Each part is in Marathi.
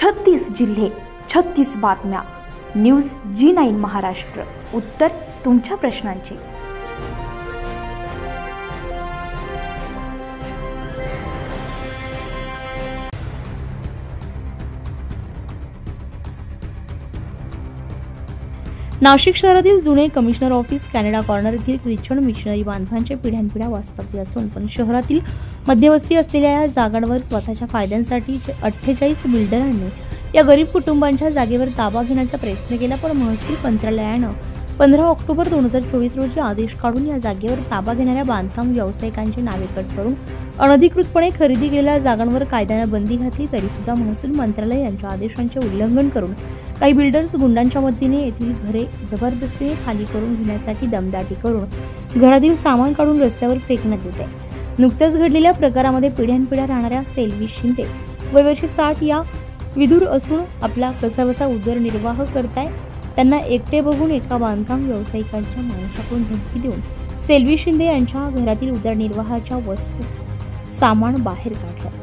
36 जिल्हे, 36 बातम्या. News G9 Maharashtra. उत्तर तुमच्या प्रश्नांची. नाशिक शहरातील जुने कमिशनर ऑफिस, कॅनडा कॉर्नर येथील ख्रिश्चन मिशनरी बांधवांचे पिढ्यानपिढ्या वास्तव्य असून पण शहरातील मध्यवस्ती असलेल्या या जागांवर स्वतःच्या फायद्यांसाठी 48 बिल्डरांनी या गरीब कुटुंबांच्या जागेवर ताबा घेण्याचा प्रयत्न केला, पण महसूल मंत्रालयानं 15 ऑक्टोबर 2024 रोजी आदेश काढून या जागेवर ताबा घेणाऱ्या बांधकाम व्यावसायिकांची नावे कट करून अनधिकृतपणे खरेदी केलेल्या जागांवर कायद्यानं बंदी घातली. तरी सुद्धा महसूल मंत्रालय यांच्या आदेशांचे उल्लंघन करून काही बिल्डर्स गुंडांच्या मदतीने येथील घरे जबरदस्तीने खाली करून घेण्यासाठी दमदाटी करून घरातील सामान काढून रस्त्यावर फेकण्यात येते. नुकत्याच घडलेल्या प्रकारामध्ये पिढ्यानपिढ्या राहणाऱ्या सेल्वी शिंदे वय वर्ष 60 या विधुर असून आपला कसाबसा उदरनिर्वाह करताय. त्यांना एकटे बघून एका बांधकाम व्यावसायिकांच्या माणसाकडून धमकी देऊन सेल्वी शिंदे यांच्या घरातील उदरनिर्वाहाच्या वस्तू सामान बाहेर काढलं.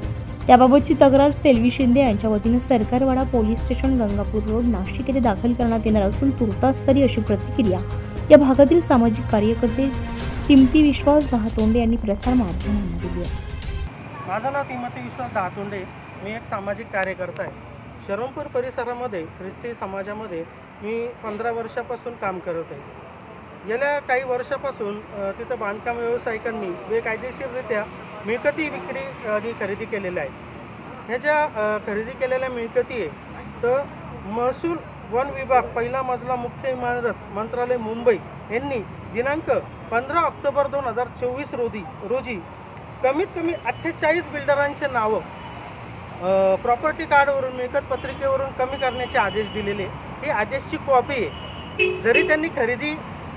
त्याबाबतची तक्रार सेल्वी शिंदे यांच्या वतीने Sarkarwada police station, Gangapur road, Nashik येथे दाखल करण्यात येणार असून तुर्तास तरी अशी प्रतिक्रिया या भागातील सामाजिक कार्यकर्ते तिमती विश्वास दहातोंडे यांनी प्रसार माध्यमांना दिली आहे. माझं नाव तिमती विश्वास दहातोंडे. मी एक सामाजिक कार्यकर्ता आहे. शरणपूर परिसरामध्ये ख्रिस्ती समाजामध्ये मी 15 वर्षापासून काम करत आहे. गेल्या काही वर्षापासून तिथं बांधकाम व्यावसायिकांनी बेकायदेशीररित्या मिळकती विक्री आणि खरेदी केलेल्या आहेत. ह्या ज्या खरेदी केलेल्या मिळकती आहे तर महसूल वन विभाग पहिला मजला मुख्य इमारत मंत्रालय मुंबई यांनी दिनांक 15 ऑक्टोबर 2024 रोजी कमीत कमी 48 बिल्डरांचे नावं प्रॉपर्टी कार्डवरून मिळकत पत्रिकेवरून कमी करण्याचे आदेश दिलेले. ही आदेशची कॉपी आहे. जरी त्यांनी खरेदी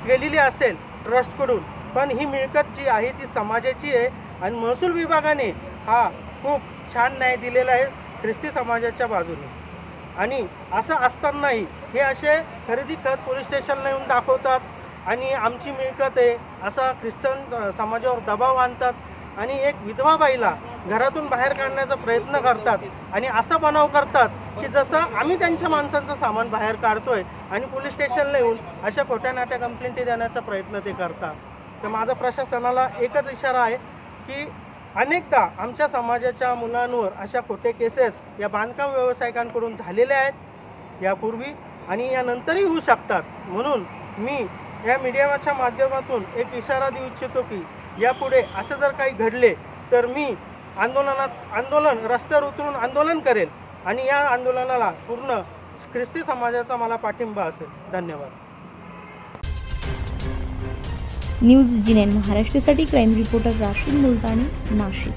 केलेली असेल ट्रस्टकडून, पण ही मिळकत जी आहे ती समाजाची आहे आणि महसूल विभागाने हा खूप छान न्याय दिलेला आहे ख्रिस्ती समाजाच्या बाजूने. आणि असं असतानाही हे असे खरेदी खत पोलीस स्टेशनला येऊन दाखवतात आणि आमची मिळकत आहे असा ख्रिश्चन समाजावर दबाव आणतात आणि एक विधवा बाईला घरातून बाहेर काढण्याचा प्रयत्न करतात आणि असा बनाव करतात की जसं आम्ही त्यांच्या माणसांचं सामान बाहेर काढतोय आणि पोलीस स्टेशनला येऊन अशा खोट्या नाट्या कंप्लेंटी देण्याचा प्रयत्न ते करतात. तर माझा प्रशासनाला एकच इशारा आहे की अनेकदा आमच्या समाजाच्या मुलांवर अशा खोटे केसेस या बांधकाम व्यावसायिकांकडून झालेल्या आहेत यापूर्वी आणि यानंतरही होऊ शकतात. म्हणून मी या मीडियाच्या माध्यमातून एक इशारा देऊ इच्छितो की यापुढे असं जर काही घडले तर मी आंदोलन रस्त्यावर उतरून आंदोलन करेल आणि या आंदोलनाला पूर्ण ख्रिस्ती समाजाचा मला पाठिंबा असेल. धन्यवाद. न्यूज G9 महाराष्ट्रासाठी क्राईम रिपोर्टर राशीद मुलतानी, नाशिक.